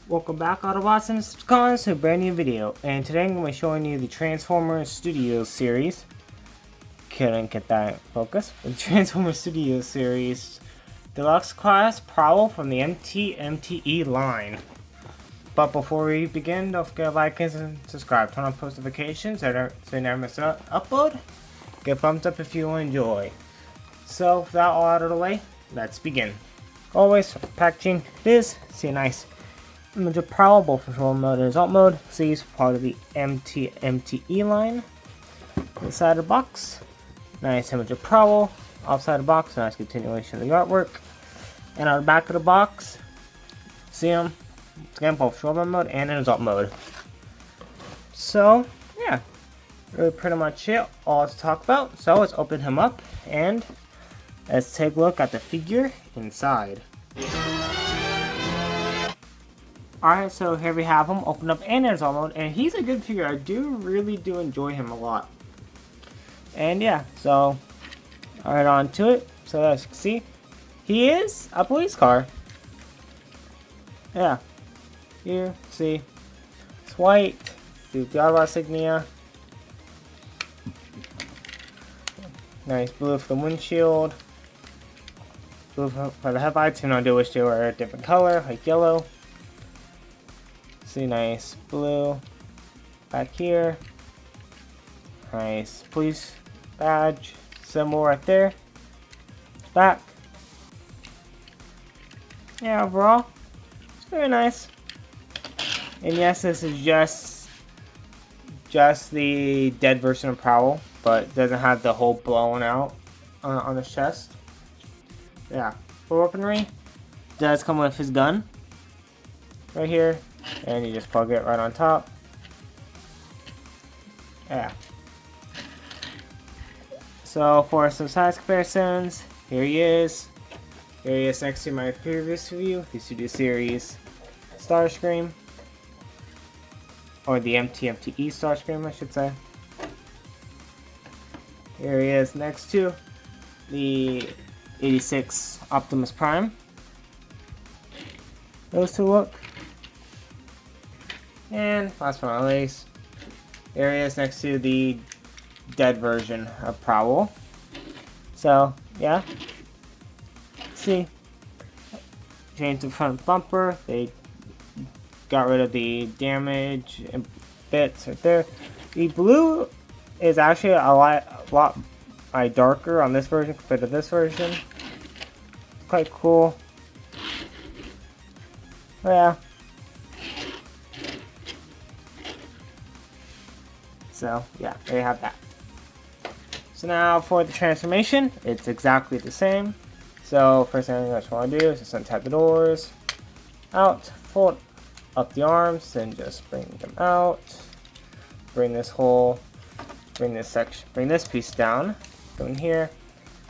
Welcome back, Autobots and Subcons, to a brand new video. And today I'm going to be showing you the Transformers Studio Series. Couldn't get that focus. The Transformers Studio Series Deluxe Class Prowl from the MTMTE line. But before we begin, don't forget to like and subscribe. Turn on post notifications so you never miss an upload. Give a thumbs up if you enjoy. So, with that all out of the way, let's begin. Always, packaging is see a nice image of Prowl, both control mode and assault mode. These part of the MTMTE line. Inside the box, nice image of Prowl. Outside the box, nice continuation of the artwork. And on the back of the box, see them again, both control mode and in assault mode. So yeah, really pretty much it. All to talk about. So let's open him up and let's take a look at the figure inside. Alright, so here we have him open up and in assault mode, and he's a good figure. I really do enjoy him a lot. And yeah, so right on to it. So as you can see, he is a police car. Yeah, here, see, it's white, the Autobot insignia. Nice blue for the windshield. Blue for the headlights, and I do wish they were a different color, like yellow. See, nice blue back here. Nice police badge symbol right there. Back. Yeah, overall, it's very nice. And yes, this is just the dead version of Prowl, but it doesn't have the hole blown out on his chest. Yeah, for weaponry, does come with his gun right here, and you just plug it right on top. Yeah. So for some size comparisons, here he is. Here he is next to my previous review, the Studio Series Starscream, or the MTMTE Starscream, I should say. Here he is next to the 86 Optimus Prime. Those two look. And last but not least, here he is next to the dead version of Prowl. So yeah, see, changed the front bumper. They got rid of the damage and bits right there. The blue is actually a lot darker on this version compared to this version. Quite cool. But yeah. So yeah, there you have that. So now for the transformation, it's exactly the same. So first thing I just want to do is just untap the doors, out, fold up the arms, then just bring them out. Bring this piece down. Go in here.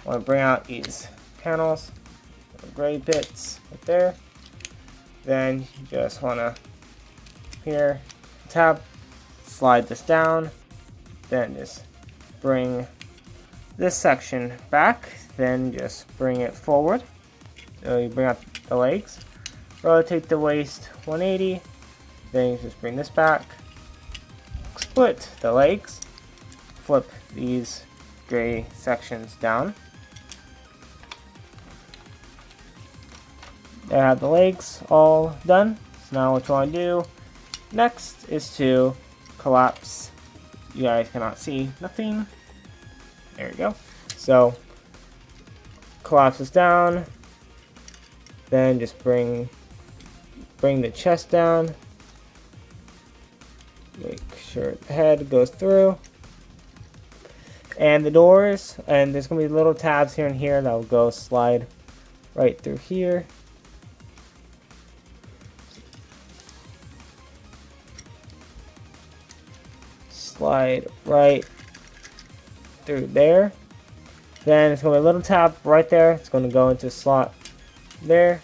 I want to bring out these panels, the gray bits right there. Then you just want to here tab. Slide this down, then just bring this section back, then just bring it forward. So you bring out the legs, rotate the waist 180, then you just bring this back, split the legs, flip these gray sections down. There I have the legs all done. So now what you want to do next is to collapse. You guys cannot see nothing. There we go. So collapse this down, then just bring the chest down. Make sure the head goes through, and the doors. And there's gonna be little tabs here and here that will go slide right through here. Slide right through there. Then it's going to be a little tab right there. It's going to go into a slot there.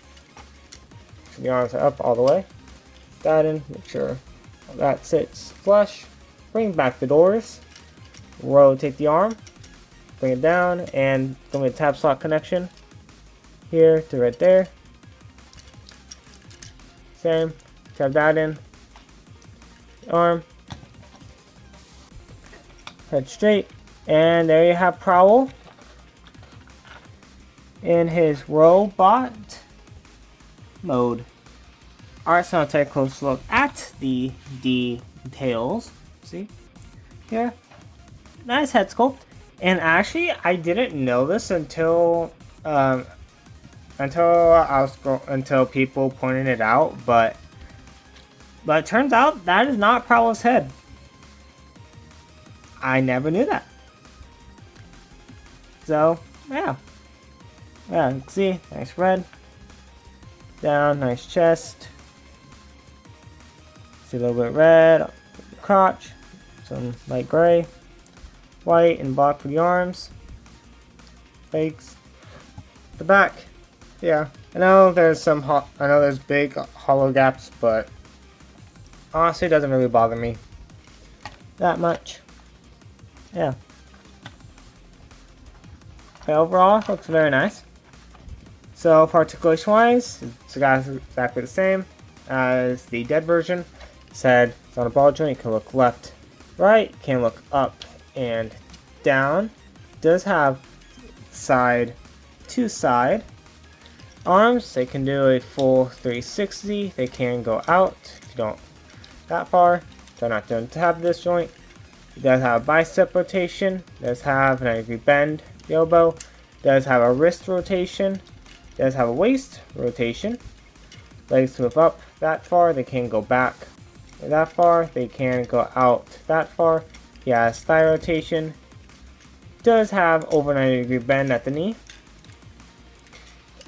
So the arms are up all the way. That in, make sure that sits flush. Bring back the doors. Rotate the arm. Bring it down, and going to be a tab slot connection here to right there. Same. shove that in. Arm. Head straight. And there you have Prowl in his robot mode. Alright, so I'll take a close look at the details. See? Here. Nice head sculpt. And actually, I didn't know this until until people pointed it out, but it turns out that is not Prowl's head. I never knew that. So, yeah. Yeah, you can see, nice red. Down, nice chest. See a little bit red, crotch. Some light gray. White and black for the arms. Legs. The back. Yeah. I know there's big hollow gaps, but honestly it doesn't really bother me that much. Yeah. But overall, it looks very nice. So, articulation wise, it's exactly the same as the dead version. Said it's on a ball joint, you can look left, right, can look up and down. Does have side to side arms. They can do a full 360. They can go out if you don't that far. They're not going to have this joint. It does have a bicep rotation. It does have a 90-degree bend, the elbow. It does have a wrist rotation. It does have a waist rotation. Legs move up that far. They can go back that far. They can go out that far. He has thigh rotation. Does have over 90-degree bend at the knee.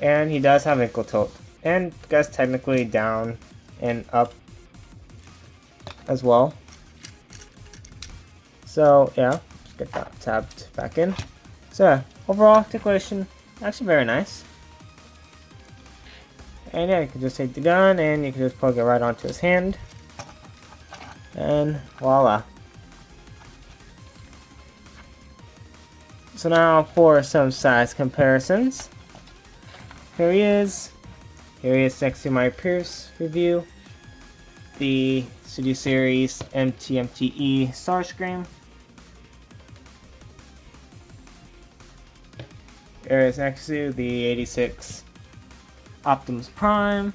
And he does have ankle tilt. And I guess technically down and up as well. So yeah, let's get that tabbed back in. So yeah, overall articulation actually very nice. And yeah, you can just take the gun and you can just plug it right onto his hand. And voila. So now for some size comparisons. Here he is next to my previous review. The Studio Series MTMTE Starscream. There is next to the 86 Optimus Prime.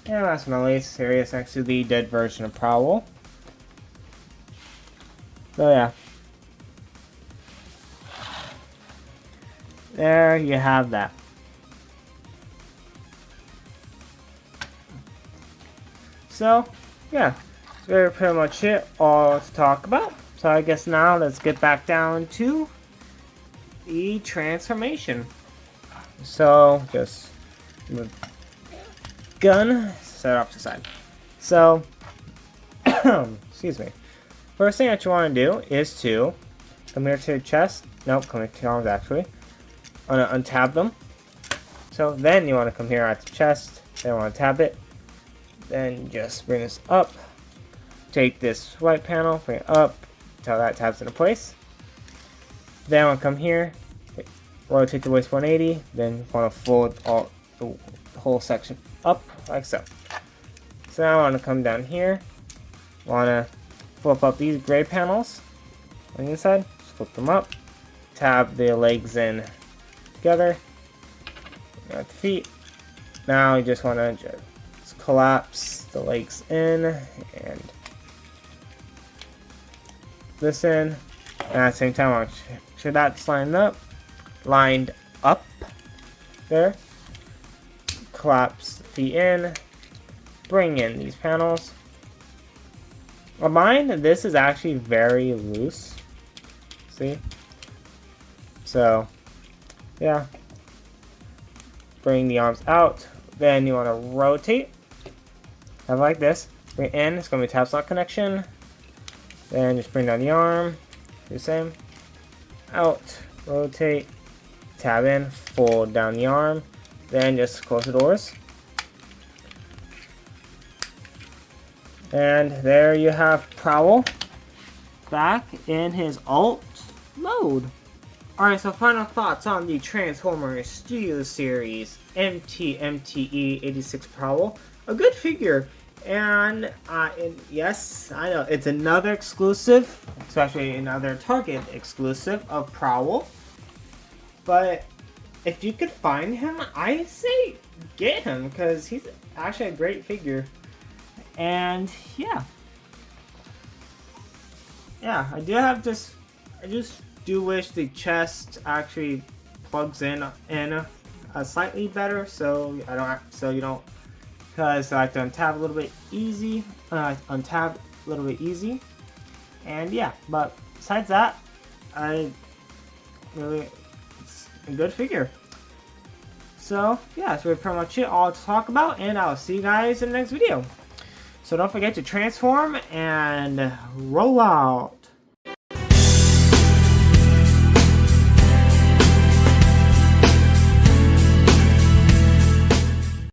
And last but not least, here is next to the dead version of Prowl. So yeah. There you have that. So, yeah, that's very pretty much it, all to talk about. So I guess now let's get back down to the transformation. So, just move gun, set it off to the side. So, excuse me. First thing that you want to do is to come here to the chest. Nope, come here to the arms actually. I'm going to untab them. So then you want to come here at the chest. Then you want to tab it. Then just bring this up. Take this right panel, bring it up until that tabs into place. Then I want to come here, rotate the waist 180. Then you want to fold the whole section up like so. So now I want to come down here. Want to flip up these gray panels on the inside. Just flip them up. Tab the legs in together. Got the feet. Now you just want to just collapse the legs in and this in. And at the same time, I want to make sure that's lined up there. Collapse the feet in. Bring in these panels. On mine, this is actually very loose. See? So, yeah. Bring the arms out. Then you want to rotate. Have like this. Bring in. It's going to be a tab slot connection. Then just bring down the arm. Do the same. Out. Rotate. Tab in. Fold down the arm. Then just close the doors. And there you have Prowl back in his alt mode. Alright, so final thoughts on the Transformers Studio Series MTMTE 86 Prowl. A good figure, and yes, I know, it's another exclusive, especially another Target exclusive of Prowl. But if you could find him, I say get him, because he's actually a great figure. And yeah. Yeah, I do have this, I just do wish the chest actually plugs in slightly better, so you don't, because I like to untap a little bit easy, untap a little bit easy, and yeah. But besides that, it's a good figure. So yeah, that's really pretty much it all to talk about, and I'll see you guys in the next video. So don't forget to transform and roll out.